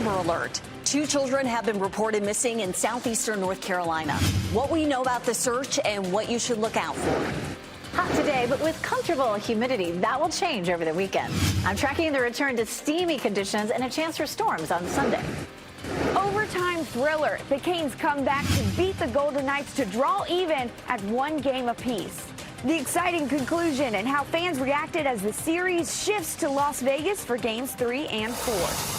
Amber Alert. 2 children have been reported missing in southeastern North Carolina. What we know about the search and what you should look out for. Hot today, but with comfortable humidity. That will change over the weekend. I'm tracking the return to steamy conditions and a chance for storms on Sunday. Overtime thriller. The Canes come back to beat the Golden Knights to draw even at 1 game apiece. The exciting conclusion and how fans reacted as the series shifts to Las Vegas for games 3 and 4.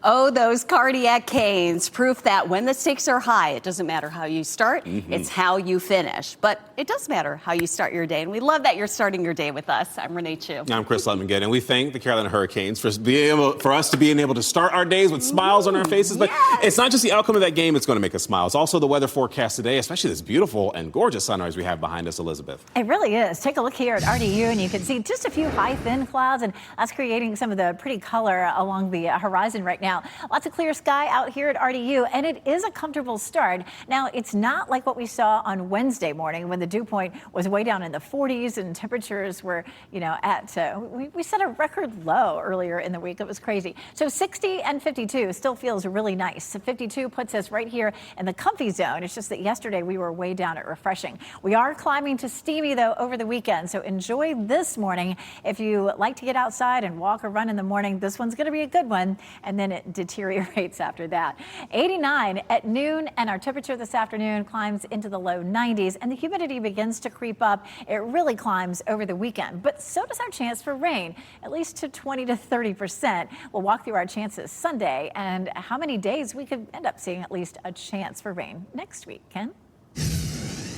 Oh, those cardiac Canes. Proof that when the stakes are high, it doesn't matter how you start, it's how you finish. But it does matter how you start your day, and we love that you're starting your day with us. I'm Renee Chu. I'm Chris Lemongin, and we thank the Carolina Hurricanes for us to being able to start our days with smiles on our faces. But it's not just the outcome of that game that's going to make us smile. It's also the weather forecast today, especially this beautiful and gorgeous sunrise we have behind us, Elizabeth. It really is. Take a look here at RDU, and you can see just a few high, thin clouds, and that's creating some of the pretty color along the horizon right now. Lots of clear sky out here at RDU, and it is a comfortable start. Now, it's not like what we saw on Wednesday morning when the dew point was way down in the 40s and temperatures were, we set a record low earlier in the week. It was crazy. So 60 and 52 still feels really nice. 52 puts us right here in the comfy zone. It's just that yesterday we were way down at refreshing. We are climbing to steamy, though, over the weekend. So enjoy this morning. If you like to get outside and walk or run in the morning, this one's going to be a good one. And then it deteriorates after that. 89 at noon, and our temperature this afternoon climbs into the low 90s, and the humidity begins to creep up. It really climbs over the weekend, but so does our chance for rain, at least to 20 to 30%. We'll walk through our chances Sunday and how many days we could end up seeing at least a chance for rain next week. Ken?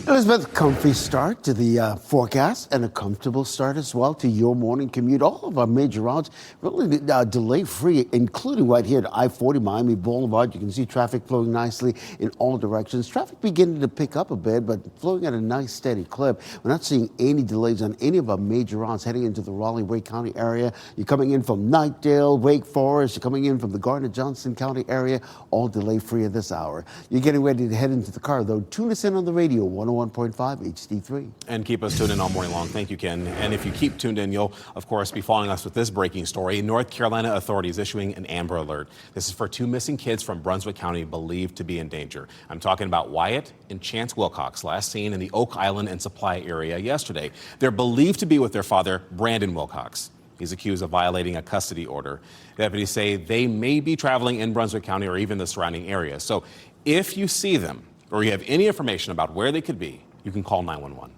Elizabeth, comfy start to the forecast and a comfortable start as well to your morning commute. All of our major routes really delay-free, including right here at I-40 Miami Boulevard. You can see traffic flowing nicely in all directions. Traffic beginning to pick up a bit, but flowing at a nice steady clip. We're not seeing any delays on any of our major routes heading into the Raleigh-Wake County area. You're coming in from Knightdale, Wake Forest. You're coming in from the Gardner-Johnson County area, all delay-free at this hour. You're getting ready to head into the car, though. Tune us in on the radio, 101.5 HD3. And keep us tuned in all morning long. Thank you, Ken. And if you keep tuned in, you'll, of course, be following us with this breaking story. North Carolina authorities issuing an Amber Alert. This is for 2 missing kids from Brunswick County believed to be in danger. I'm talking about Wyatt and Chance Wilcox, last seen in the Oak Island and Supply area yesterday. They're believed to be with their father, Brandon Wilcox. He's accused of violating a custody order. Deputies say they may be traveling in Brunswick County or even the surrounding area. So if you see them or you have any information about where they could be, you can call 911.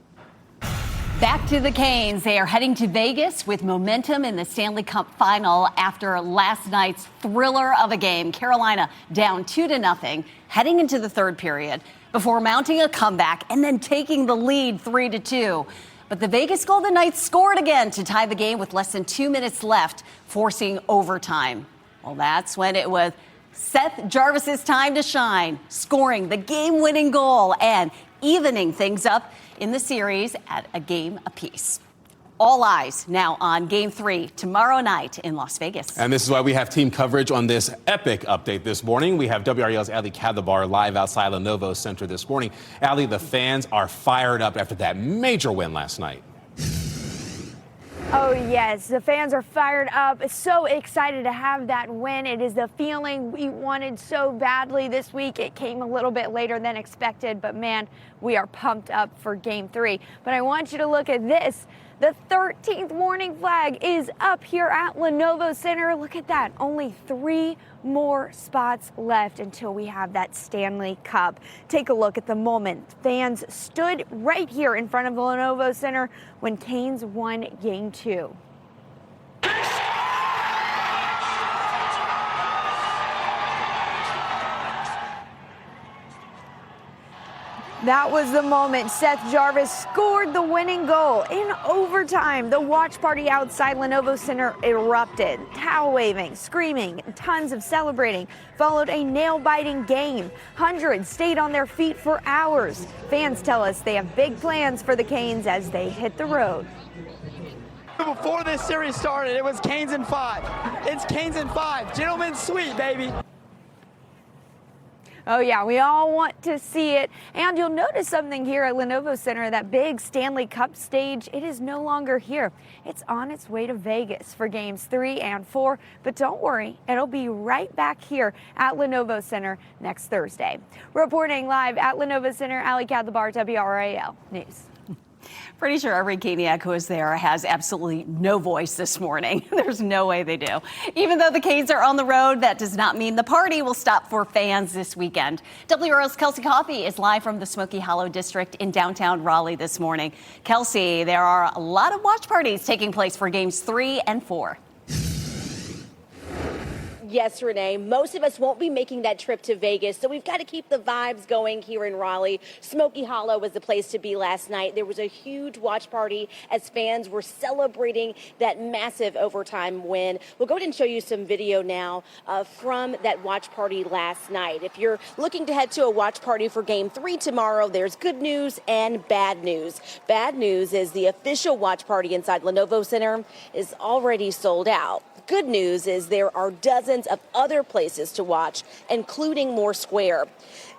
Back to the Canes. They are heading to Vegas with momentum in the Stanley Cup final after last night's thriller of a game. Carolina down 2-0, heading into the third period before mounting a comeback and then taking the lead 3-2. But the Vegas Golden Knights scored again to tie the game with less than 2 minutes left, forcing overtime. Well, that's when it was Seth Jarvis's time to shine, scoring the game-winning goal and evening things up in the series at a game apiece. All eyes now on Game 3 tomorrow night in Las Vegas. And this is why we have team coverage on this epic update this morning. We have WRAL's Ali Kadabar live outside Lenovo Center this morning. Ali, the fans are fired up after that major win last night. Oh, yes. The fans are fired up. So excited to have that win. It is the feeling we wanted so badly this week. It came a little bit later than expected, but man, we are pumped up for Game 3. But I want you to look at this. The 13th morning flag is up here at Lenovo Center. Look at that. Only 3 more spots left until we have that Stanley Cup. Take a look at the moment. Fans stood right here in front of the Lenovo Center when Canes won Game 2. That was the moment Seth Jarvis scored the winning goal in overtime. The watch party outside Lenovo Center erupted. Towel waving, screaming, and tons of celebrating followed a nail-biting game. Hundreds stayed on their feet for hours. Fans tell us they have big plans for the Canes as they hit the road. Before this series started, it was Canes in 5. It's Canes in 5. Gentlemen's sweep, baby. Oh, yeah, we all want to see it. And you'll notice something here at Lenovo Center, that big Stanley Cup stage, it is no longer here. It's on its way to Vegas for games 3 and 4. But don't worry, it'll be right back here at Lenovo Center next Thursday. Reporting live at Lenovo Center, Ali Kadlabar, WRAL News. Pretty sure every Caniac who is there has absolutely no voice this morning. There's no way they do. Even though the Canes are on the road, that does not mean the party will stop for fans this weekend. WRL's Kelsey Coffey is live from the Smoky Hollow District in downtown Raleigh this morning. Kelsey, there are a lot of watch parties taking place for games 3 and 4. Yes, Renee, most of us won't be making that trip to Vegas, so we've got to keep the vibes going here in Raleigh. Smoky Hollow was the place to be last night. There was a huge watch party as fans were celebrating that massive overtime win. We'll go ahead and show you some video now from that watch party last night. If you're looking to head to a watch party for Game 3 tomorrow, there's good news and bad news. Bad news is the official watch party inside Lenovo Center is already sold out. Good news is there are dozens of other places to watch, including Moore Square.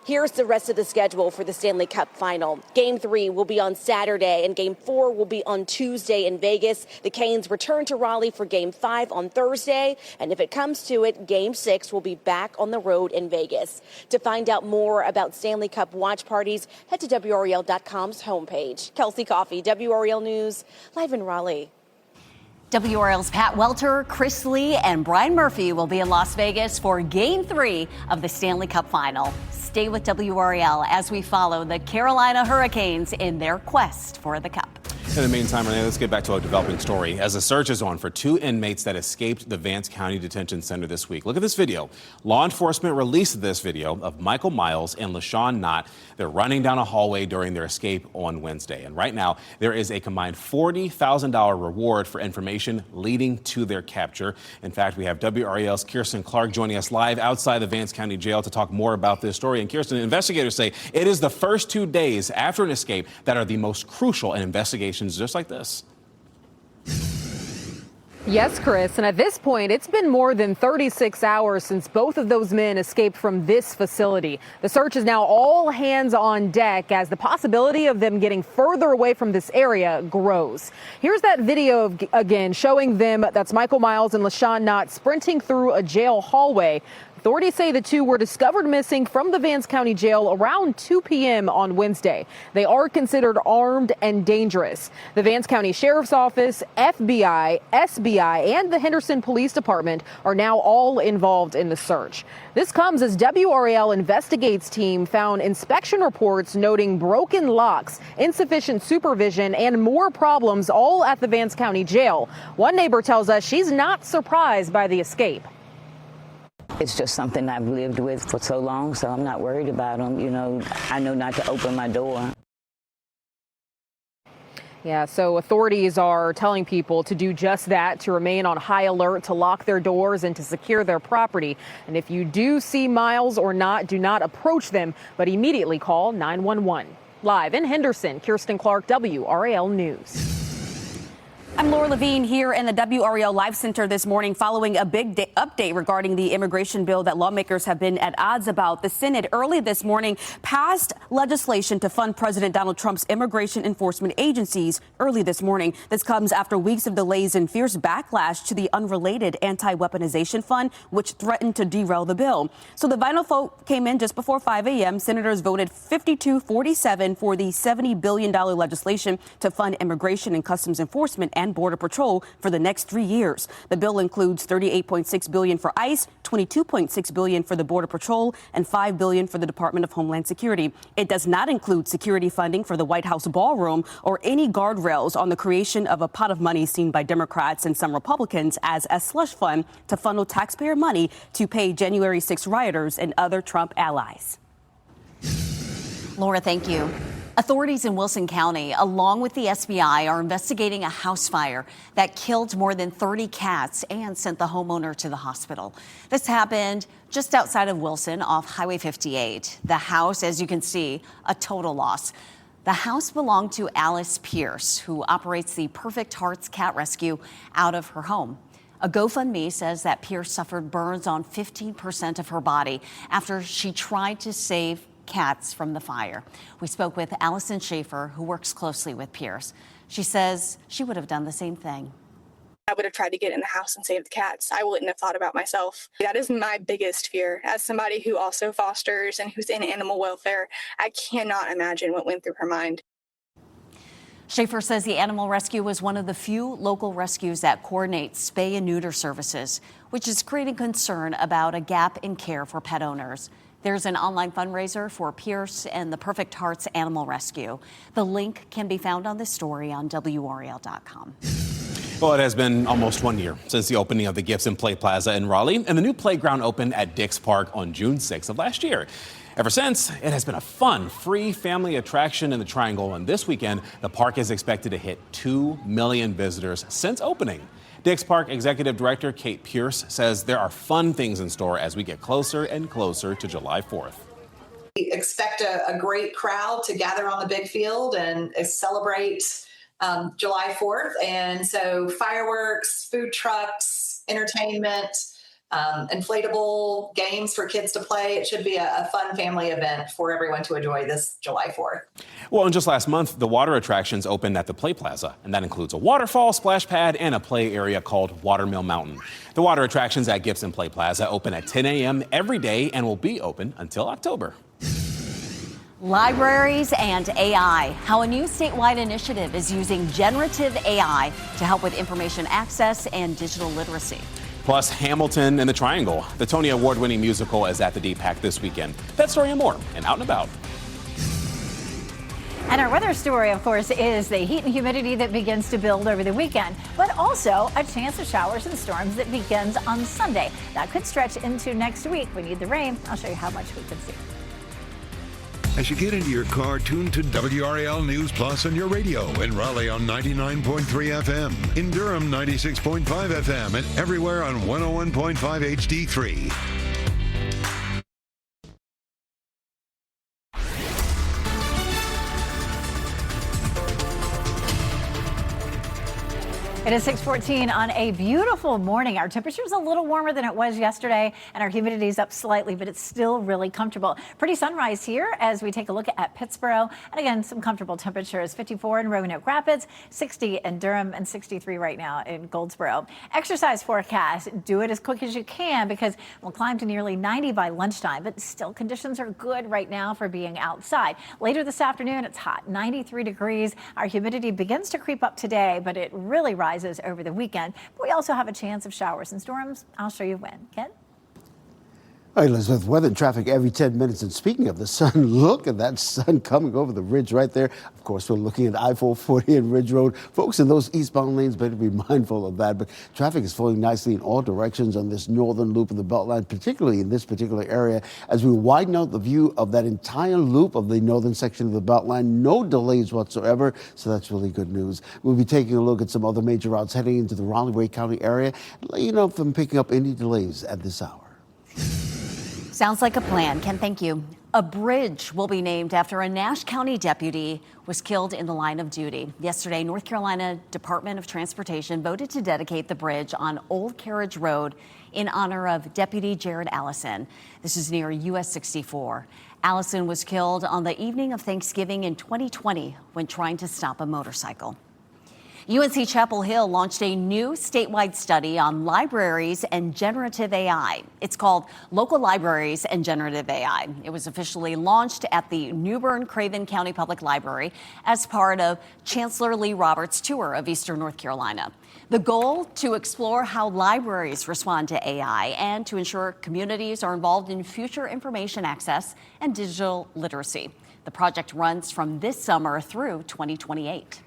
Here's the rest of the schedule for the Stanley Cup Final. Game 3 will be on Saturday, and Game 4 will be on Tuesday in Vegas. The Canes return to Raleigh for Game 5 on Thursday, and if it comes to it, Game 6 will be back on the road in Vegas. To find out more about Stanley Cup watch parties, head to WRAL.com's homepage. Kelsey Coffey, WRAL News, live in Raleigh. WRL's Pat Welter, Chris Lee, and Brian Murphy will be in Las Vegas for Game 3 of the Stanley Cup Final. Stay with WRL as we follow the Carolina Hurricanes in their quest for the Cup. In the meantime, Renee, let's get back to a developing story. As a search is on for 2 inmates that escaped the Vance County Detention Center this week. Look at this video. Law enforcement released this video of Michael Miles and LaShawn Knott. They're running down a hallway during their escape on Wednesday. And right now, there is a combined $40,000 reward for information leading to their capture. In fact, we have WRAL's Kirsten Clark joining us live outside the Vance County Jail to talk more about this story. And Kirsten, investigators say it is the first 2 days after an escape that are the most crucial in investigations just like this. Yes, Chris, and at this point, it's been more than 36 hours since both of those men escaped from this facility. The search is now all hands on deck as the possibility of them getting further away from this area grows. Here's that video again showing them, that's Michael Miles and LaShawn Knott sprinting through a jail hallway. Authorities say the two were discovered missing from the Vance County Jail around 2 p.m. on Wednesday. They are considered armed and dangerous. The Vance County Sheriff's Office, FBI, SBI, and the Henderson Police Department are now all involved in the search. This comes as WRAL Investigates team found inspection reports noting broken locks, insufficient supervision, and more problems all at the Vance County Jail. One neighbor tells us she's not surprised by the escape. It's just something I've lived with for so long, so I'm not worried about them. You know, I know not to open my door. Yeah, so authorities are telling people to do just that, to remain on high alert, to lock their doors and to secure their property. And if you do see Miles or not, do not approach them, but immediately call 911. Live in Henderson, Kirsten Clark, WRAL News. I'm Laura Levine here in the WRAL Live Center this morning following a big update regarding the immigration bill that lawmakers have been at odds about. The Senate early this morning passed legislation to fund President Donald Trump's immigration enforcement agencies early this morning. This comes after weeks of delays and fierce backlash to the unrelated anti-weaponization fund, which threatened to derail the bill. So the final vote came in just before 5 a.m. Senators voted 52-47 for the $70 billion legislation to fund immigration and customs enforcement and Border Patrol for the next 3 years. The bill includes $38.6 billion for ICE, $22.6 billion for the Border Patrol, and $5 billion for the Department of Homeland Security. It does not include security funding for the White House ballroom or any guardrails on the creation of a pot of money seen by Democrats and some Republicans as a slush fund to funnel taxpayer money to pay January 6 rioters and other Trump allies. Laura, thank you. Authorities in Wilson County, along with the SBI, are investigating a house fire that killed more than 30 cats and sent the homeowner to the hospital. This happened just outside of Wilson off Highway 58. The house, as you can see, a total loss. The house belonged to Alice Pierce, who operates the Perfect Hearts Cat Rescue out of her home. A GoFundMe says that Pierce suffered burns on 15% of her body after she tried to save cats from the fire. We spoke with Allison Schaefer, who works closely with Pierce. She says she would have done the same thing. I would have tried to get in the house and save the cats. I wouldn't have thought about myself. That is my biggest fear. As somebody who also fosters and who's in animal welfare, I cannot imagine what went through her mind. Schaefer says the animal rescue was one of the few local rescues that coordinates spay and neuter services, which is creating concern about a gap in care for pet owners. There's an online fundraiser for Pierce and the Perfect Hearts Animal Rescue. The link can be found on this story on WRAL.com. Well, it has been almost 1 year since the opening of the Gibson Play Plaza in Raleigh, and the new playground opened at Dix Park on June 6th of last year. Ever since, it has been a fun, free family attraction in the Triangle, and this weekend, the park is expected to hit 2 million visitors since opening. Dix Park Executive Director Kate Pierce says there are fun things in store as we get closer and closer to July 4th. We expect a great crowd to gather on the big field and celebrate July 4th. And so fireworks, food trucks, entertainment, inflatable games for kids to play. It should be a fun family event for everyone to enjoy this July 4th. Well, and just last month, the water attractions opened at the Play Plaza, and that includes a waterfall, splash pad, and a play area called Watermill Mountain. The water attractions at Gibson Play Plaza open at 10 a.m. every day and will be open until October. Libraries and AI, how a new statewide initiative is using generative AI to help with information access and digital literacy. Plus, Hamilton and the Triangle. The Tony Award-winning musical is at the DPAC this weekend. That story and more, and Out and About. And our weather story, of course, is the heat and humidity that begins to build over the weekend, but also a chance of showers and storms that begins on Sunday. That could stretch into next week. We need the rain. I'll show you how much we can see. As you get into your car, tune to WRAL News Plus on your radio. In Raleigh on 99.3 FM. In Durham, 96.5 FM. And everywhere on 101.5 HD3. It is 6:14 on a beautiful morning. Our temperature is a little warmer than it was yesterday, and our humidity is up slightly, but it's still really comfortable. Pretty sunrise here as we take a look at Pittsboro. And again, some comfortable temperatures. 54 in Roanoke Rapids, 60 in Durham, and 63 right now in Goldsboro. Exercise forecast. Do it as quick as you can because we'll climb to nearly 90 by lunchtime, but still conditions are good right now for being outside. Later this afternoon, it's hot, 93 degrees. Our humidity begins to creep up today, but it really rises over the weekend. But we also have a chance of showers and storms. I'll show you when. Ken? All right, Elizabeth, weather and traffic every 10 minutes. And speaking of the sun, look at that sun coming over the ridge right there. Of course, we're looking at I-440 and Ridge Road. Folks in those eastbound lanes better be mindful of that. But traffic is flowing nicely in all directions on this northern loop of the Beltline, particularly in this particular area. As we widen out the view of that entire loop of the northern section of the Beltline, no delays whatsoever. So that's really good news. We'll be taking a look at some other major routes heading into the Raleigh County area. Let you know if I'm picking up any delays at this hour. Sounds like a plan. Ken, thank you. A bridge will be named after a Nash County deputy was killed in the line of duty. Yesterday, North Carolina Department of Transportation voted to dedicate the bridge on Old Carriage Road in honor of Deputy Jared Allison. This is near US 64. Allison was killed on the evening of Thanksgiving in 2020 when trying to stop a motorcycle. UNC Chapel Hill launched a new statewide study on libraries and generative AI. It's called Local Libraries and Generative AI. It was officially launched at the New Bern Craven County Public Library as part of Chancellor Lee Roberts' tour of Eastern North Carolina. The goal, to explore how libraries respond to AI and to ensure communities are involved in future information access and digital literacy. The project runs from this summer through 2028.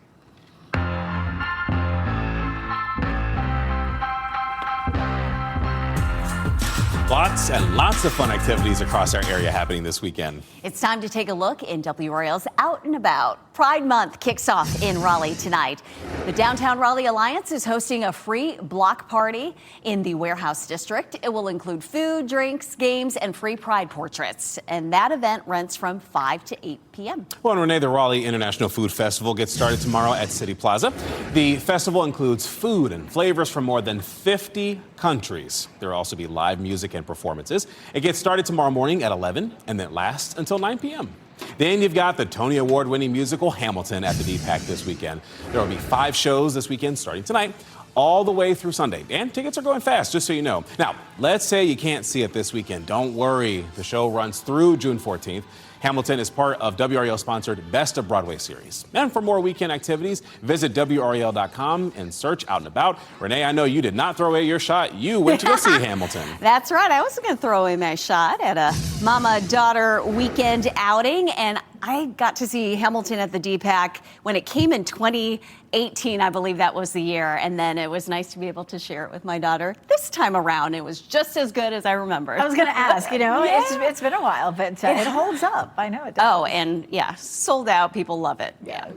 Lots and lots of fun activities across our area happening this weekend. It's time to take a look in WRAL's Out and About. Pride Month kicks off in Raleigh tonight. The Downtown Raleigh Alliance is hosting a free block party in the Warehouse District. It will include food, drinks, games, and free Pride portraits. And that event runs from 5 to 8 p.m. Well, Renee, the Raleigh International Food Festival gets started tomorrow at City Plaza. The festival includes food and flavors from more than 50 countries. There will also be live music and performances. It gets started tomorrow morning at 11 and then lasts until 9 p.m. Then you've got the Tony Award-winning musical Hamilton at the DPAC this weekend. There will be 5 shows this weekend starting tonight, all the way through Sunday. And tickets are going fast, just so you know. Now, let's say you can't see it this weekend. Don't worry. The show runs through June 14th. Hamilton is part of WRAL-sponsored Best of Broadway series. And for more weekend activities, visit WRAL.com and search Out and About. Renee, I know you did not throw away your shot. You went to go see Hamilton. That's right. I wasn't going to throw away my shot at a mama-daughter weekend outing, and I got to see Hamilton at the DPAC when it came in 2018, I believe that was the year, and then it was nice to be able to share it with my daughter this time around. It was just as good as I remembered. I was going to ask, Yeah. it's been a while, but it holds up. I know it does. Oh, and yeah, sold out. People love it. Yeah.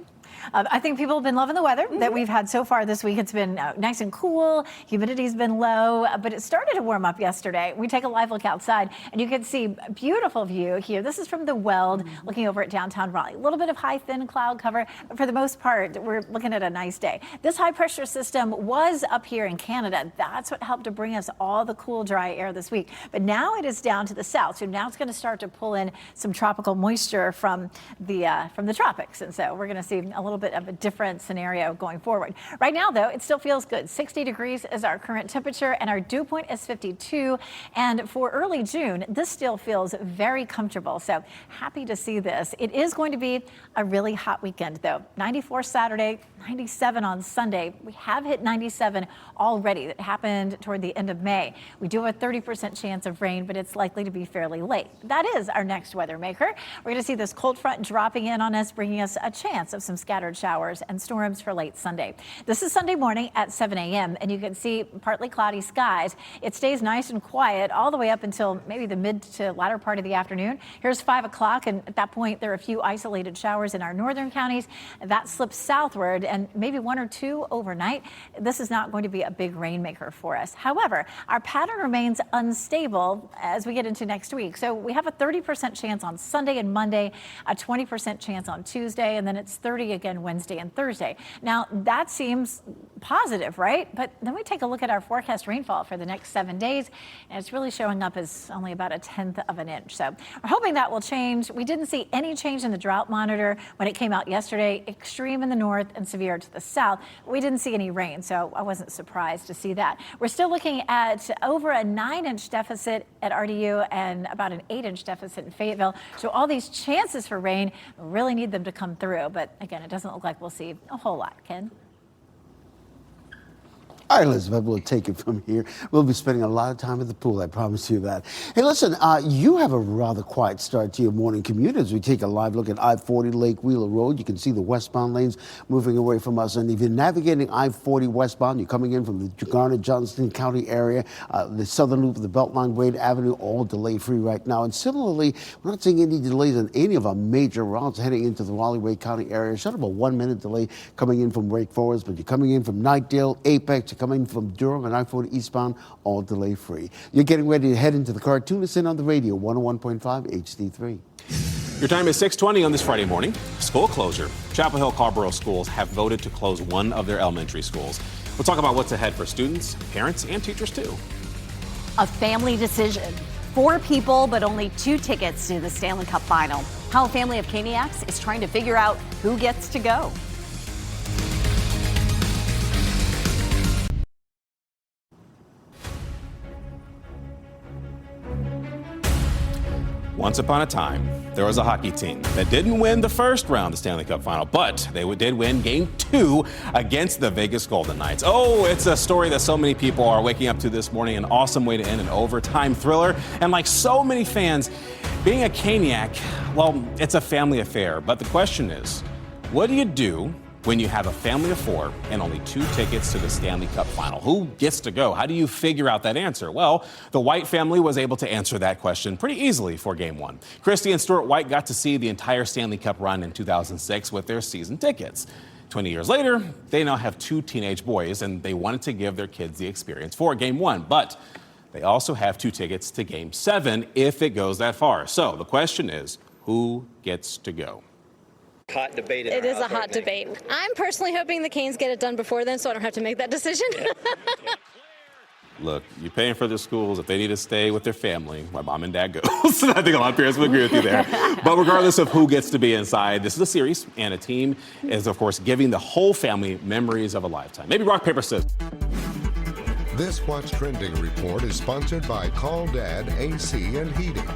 I think people have been loving the weather that we've had so far this week. It's been nice and cool. Humidity's been low, but it started to warm up yesterday. We take a live look outside, and you can see a beautiful view here. This is from the Weld, looking over at downtown Raleigh. A little bit of high, thin cloud cover, but for the most part, we're looking at a nice day. This high-pressure system was up here in Canada. That's what helped to bring us all the cool, dry air this week. But now it is down to the south, so now it's going to start to pull in some tropical moisture from the tropics, and so we're going to see a little bit of a different scenario going forward. Right now, though, it still feels good. 60 degrees is our current temperature, and our dew point is 52. And for early June, this still feels very comfortable. So happy to see this. It is going to be a really hot weekend, though. 94 Saturday, 97 on Sunday. We have hit 97 already. That happened toward the end of May. We do have a 30% chance of rain, but it's likely to be fairly late. That is our next weather maker. We're going to see this cold front dropping in on us, bringing us a chance of some scattered showers and storms for late Sunday. This is Sunday morning at 7 a.m. and you can see partly cloudy skies. It stays nice and quiet all the way up until maybe the mid to latter part of the afternoon. Here's 5 o'clock, and at that point there are a few isolated showers in our northern counties. That slips southward and maybe 1 or 2 overnight. This is not going to be a big rainmaker for us. However, our pattern remains unstable as we get into next week. So we have a 30% chance on Sunday and Monday, a 20% chance on Tuesday, and then it's 30 again Wednesday and Thursday. Now, that seems positive, right? But then we take a look at our forecast rainfall for the next 7 days, and it's really showing up as only about 1/10 of an inch. So we're hoping that will change. We didn't see any change in the drought monitor when it came out yesterday. Extreme in the north and severe to the south. We didn't see any rain, so I wasn't surprised to see that. We're still looking at over a 9-inch deficit at RDU and about an 8-inch deficit in Fayetteville. So all these chances for rain, we really need them to come through. But again, it doesn't look like we'll see a whole lot. Ken? All right, Elizabeth, we'll take it from here. We'll be spending a lot of time at the pool, I promise you that. Hey, listen, you have a rather quiet start to your morning commute as we take a live look at I-40 Lake Wheeler Road. You can see the westbound lanes moving away from us. And if you're navigating I-40 westbound, you're coming in from the Garner-Johnston County area, the southern loop of the Beltline, Wade Avenue, all delay-free right now. And similarly, we're not seeing any delays on any of our major routes heading into the Raleigh-Wade County area. Short of a 1-minute delay coming in from Wake Forest, but you're coming in from Knightdale, Apex, coming from Durham and I-40 eastbound, all delay-free. You're getting ready to head into the car. Tune us in on the radio, 101.5 HD3. Your time is 6:20 on this Friday morning. School closure. Chapel Hill Carborough schools have voted to close one of their elementary schools. We'll talk about what's ahead for students, parents, and teachers, too. A family decision. 4 people, but only 2 tickets to the Stanley Cup final. How a family of Caniacs is trying to figure out who gets to go. Once upon a time, there was a hockey team that didn't win the first round of the Stanley Cup final, but they did win Game 2 against the Vegas Golden Knights. Oh, it's a story that so many people are waking up to this morning. An awesome way to end an overtime thriller. And like so many fans, being a Caniac, well, it's a family affair. But the question is, what do you do when you have a family of 4 and only 2 tickets to the Stanley Cup final? Who gets to go? How do you figure out that answer? Well, the White family was able to answer that question pretty easily for Game 1. Christy and Stuart White got to see the entire Stanley Cup run in 2006 with their season tickets. 20 years later, they now have 2 teenage boys, and they wanted to give their kids the experience for Game 1. But they also have 2 tickets to Game 7 if it goes that far. So the question is, Who gets to go? Hot debate. It is a hot debate. I'm personally hoping the Canes get it done before then, so I don't have to make that decision. Look, you're paying for their schools. If they need to stay with their family, my mom and dad goes. I think a lot of parents would agree with you there. But regardless of who gets to be inside, this is a series, and a team is, of course, giving the whole family memories of a lifetime. Maybe rock, paper, scissors. This What's Trending report is sponsored by Call Dad AC and Heating.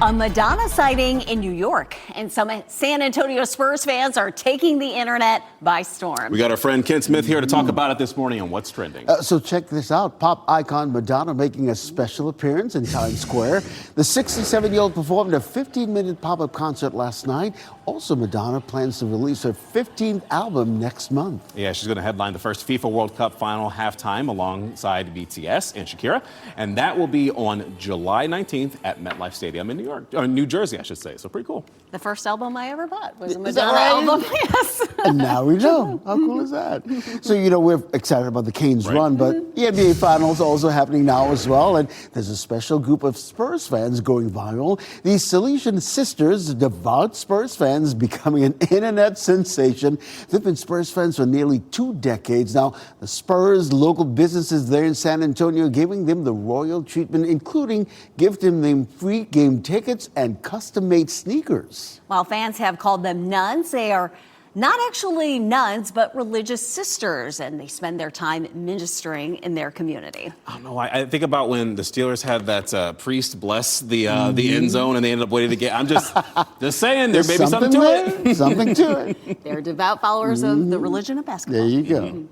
A Madonna sighting in New York, and some San Antonio Spurs fans are taking the internet by storm. We got our friend Ken Smith here to talk about it this morning on What's Trending. So check this out. Pop icon Madonna making a special appearance in Times Square. The 67-year-old performed a 15-minute pop-up concert last night. Also, Madonna plans to release her 15th album next month. Yeah, she's going to headline the first FIFA World Cup final halftime alongside BTS and Shakira. And that will be on July 19th at MetLife Stadium in New Jersey, I should say. So pretty cool. The first album I ever bought was a Is that Madonna right? album. Yes. And now we know. How cool is that? So, we're excited about the Canes run, but the NBA Finals are also happening now as well. And there's a special group of Spurs fans going viral. These Salesian sisters, devout Spurs fans, becoming an internet sensation. They've been Spurs fans for nearly 2 decades now. The Spurs, local businesses there in San Antonio, giving them the royal treatment, including gifting them free game tickets and custom-made sneakers. While fans have called them nuns, they are not actually nuns, but religious sisters, and they spend their time ministering in their community. I don't know. I think about when the Steelers had that priest bless the end zone, and they ended up waiting to get. I'm just saying, there may be something to it. Something to it. They're devout followers of the religion of basketball. There you go.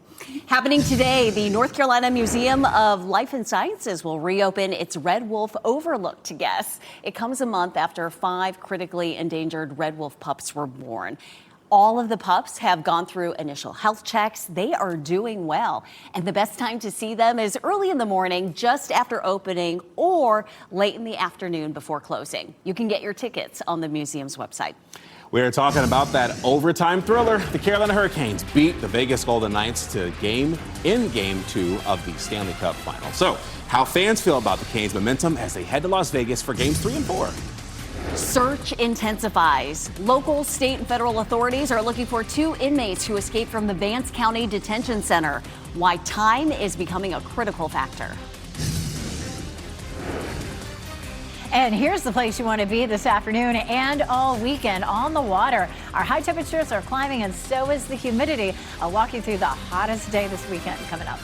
Happening today, the North Carolina Museum of Life and Sciences will reopen its red wolf overlook to guests. It comes a month after 5 critically endangered red wolf pups were born. All of the pups have gone through initial health checks. They are doing well. And the best time to see them is early in the morning, just after opening, or late in the afternoon before closing. You can get your tickets on the museum's website. We're talking about that overtime thriller. The Carolina Hurricanes beat the Vegas Golden Knights to Game 2 of the Stanley Cup Final. So, how fans feel about the Canes' momentum as they head to Las Vegas for Games 3 and 4. Search intensifies. Local, state, and federal authorities are looking for 2 inmates who escaped from the Vance County Detention Center. Why time is becoming a critical factor. And here's the place you want to be this afternoon and all weekend, on the water. Our high temperatures are climbing, and so is the humidity. I'll walk you through the hottest day this weekend coming up.